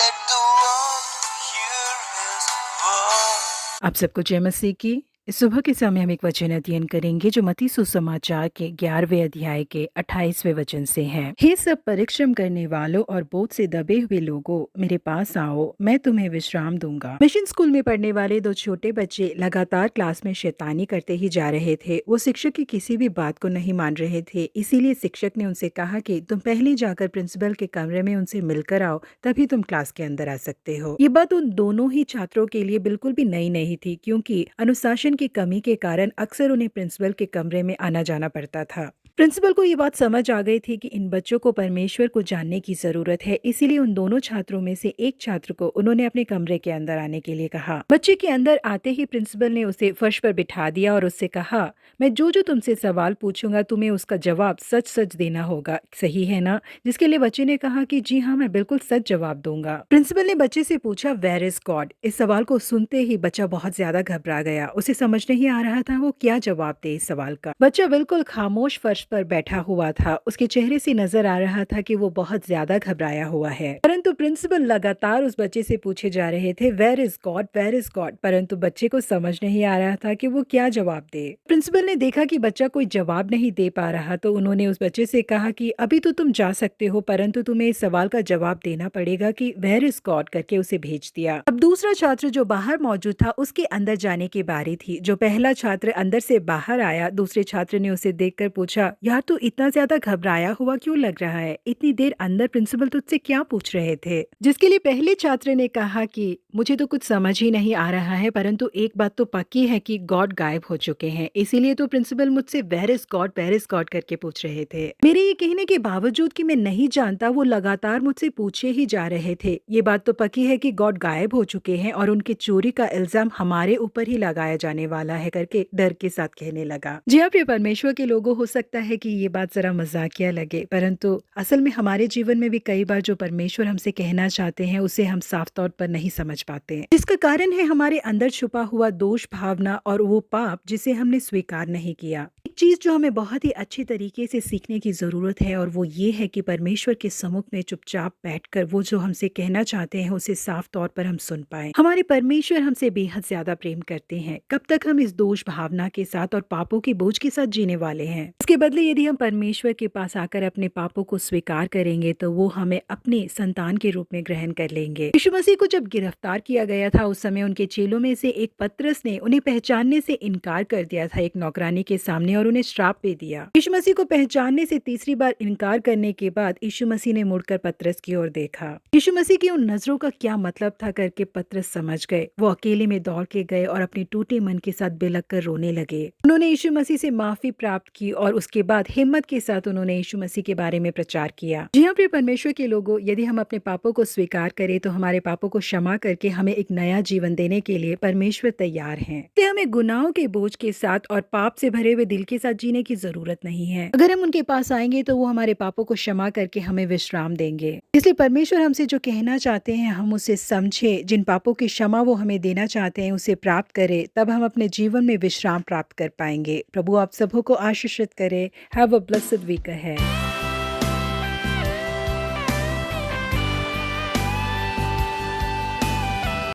let the world hear his voice. आप सबको जय मसीह की। इस सुबह के समय हम एक वचन अध्ययन करेंगे जो मत्ती सुसमाचार के 11वें अध्याय के 28वें वचन से है। हे सब परिश्रम करने वालों और बोझ से दबे हुए लोगों, मेरे पास आओ, मैं तुम्हें विश्राम दूंगा। मिशन स्कूल में पढ़ने वाले दो छोटे बच्चे लगातार क्लास में शैतानी करते ही जा रहे थे। वो शिक्षक की किसी भी बात को नहीं मान रहे थे। इसीलिए शिक्षक ने उनसे कहा कि तुम पहले जाकर प्रिंसिपल के कमरे में उनसे मिलकर आओ, तभी तुम क्लास के अंदर आ सकते हो। ये बात उन दोनों ही छात्रों के लिए बिल्कुल भी नई नहीं थी, क्योंकि अनुशासन की कमी के कारण अक्सर उन्हें प्रिंसिपल के कमरे में आना जाना पड़ता था। प्रिंसिपल को ये बात समझ आ गई थी कि इन बच्चों को परमेश्वर को जानने की जरूरत है। इसीलिए उन दोनों छात्रों में से एक छात्र को उन्होंने अपने कमरे के अंदर आने के लिए कहा। बच्चे के अंदर आते ही प्रिंसिपल ने उसे फर्श पर बिठा दिया और उससे कहा, मैं जो जो तुमसे सवाल पूछूंगा तुम्हें उसका जवाब सच सच देना होगा, सही है ना? जिसके लिए बच्चे ने कहा कि जी हाँ, मैं बिल्कुल सच जवाब दूंगा। प्रिंसिपल ने बच्चे से पूछा, वेयर इज गॉड? इस सवाल को सुनते ही बच्चा बहुत ज्यादा घबरा गया। उसे समझ नहीं आ रहा था वो क्या जवाब दे इस सवाल का। बच्चा बिल्कुल खामोश फर्श पर बैठा हुआ था। उसके चेहरे से नजर आ रहा था कि वो बहुत ज्यादा घबराया हुआ है। परंतु प्रिंसिपल लगातार उस बच्चे से पूछे जा रहे थे, where is God, where is God? परंतु बच्चे को समझ नहीं आ रहा था कि वो क्या जवाब दे। प्रिंसिपल ने देखा कि बच्चा कोई जवाब नहीं दे पा रहा, तो उन्होंने उस बच्चे से कहा कि अभी तो तुम जा सकते हो, परंतु तुम्हें इस सवाल का जवाब देना पड़ेगा कि वेयर इज गॉड करके उसे भेज दिया। अब दूसरा छात्र जो बाहर मौजूद था उसके अंदर जाने की बारी थी। जो पहला छात्र अंदर से बाहर आया, दूसरे छात्र ने उसे देखकर पूछा, यार तू इतना ज्यादा घबराया हुआ क्यों लग रहा है? इतनी देर अंदर प्रिंसिपल तुझसे क्या पूछ रहे थे? जिसके लिए पहले छात्र ने कहा कि मुझे तो कुछ समझ ही नहीं आ रहा है, परंतु एक बात तो पक्की है कि गॉड गायब हो चुके हैं, इसीलिए तो प्रिंसिपल मुझसे वेयर इज गॉड करके पूछ रहे थे। मेरे ये कहने के बावजूद कि मैं नहीं जानता, वो लगातार मुझसे पूछे ही जा रहे थे। ये बात तो पक्की है कि गॉड गायब हो चुके हैं और उनकी चोरी का इल्जाम हमारे ऊपर ही लगाया जाने वाला है करके डर के साथ कहने लगा। जी हाँ प्रिय परमेश्वर के लोगों, हो सकता है कि ये बात जरा मजाकिया लगे, परंतु असल में हमारे जीवन में भी कई बार जो परमेश्वर हमसे कहना चाहते हैं उसे हम साफ तौर पर नहीं समझ पाते हैं। जिसका कारण है हमारे अंदर छुपा हुआ दोष भावना और वो पाप जिसे हमने स्वीकार नहीं किया। एक चीज जो हमें बहुत ही अच्छी तरीके से सीखने की जरूरत है और वो ये है कि परमेश्वर के सम्मुख में चुपचाप बैठकर वो जो हमसे कहना चाहते हैं उसे साफ तौर पर हम सुन पाए। हमारे परमेश्वर हमसे बेहद ज्यादा प्रेम करते हैं। कब तक हम इस दोष भावना के साथ और पापों के बोझ के साथ जीने वाले हैं? इसके बदले यदि हम परमेश्वर के पास आकर अपने पापों को स्वीकार करेंगे तो वो हमें अपने संतान के रूप में ग्रहण कर लेंगे। यीशु मसीह को जब गिरफ्तार किया गया था उस समय उनके चेलों में से एक पतरस ने उन्हें पहचानने से इनकार कर दिया था एक नौकरानी के सामने और उन्हें श्राप दे दिया। यीशु मसीह को पहचानने से तीसरी बार इनकार करने के बाद यीशु मसीह ने मुड़कर पतरस की ओर देखा। यीशु मसीह की उन नजरों का क्या मतलब था करके पतरस समझ गए। वो अकेले में दौड़ के गए और अपने टूटे मन के साथ बिलख कर रोने लगे। उन्होंने यीशु मसीह से माफी प्राप्त की और उसके बाद हिम्मत के साथ उन्होंने यीशु मसीह के बारे में प्रचार किया। जी हाँ प्रिय परमेश्वर के लोगों, यदि हम अपने पापों को स्वीकार करें तो हमारे पापों को क्षमा करके हमें एक नया जीवन देने के लिए परमेश्वर तैयार हैं। तो हमें गुनाहों के बोझ के साथ और पाप से भरे हुए दिल के साथ जीने की जरूरत नहीं है। अगर हम उनके पास आएंगे तो वो हमारे पापों को क्षमा करके हमें विश्राम देंगे। इसलिए परमेश्वर हमसे जो कहना चाहते हैं हम उसे समझे। जिन पापों की क्षमा वो हमें देना चाहते हैं उसे प्राप्त करें, तब हम अपने जीवन में विश्राम प्राप्त कर पाएंगे। प्रभु आप सबों को आशीषित करे। Have a blessed week ahead.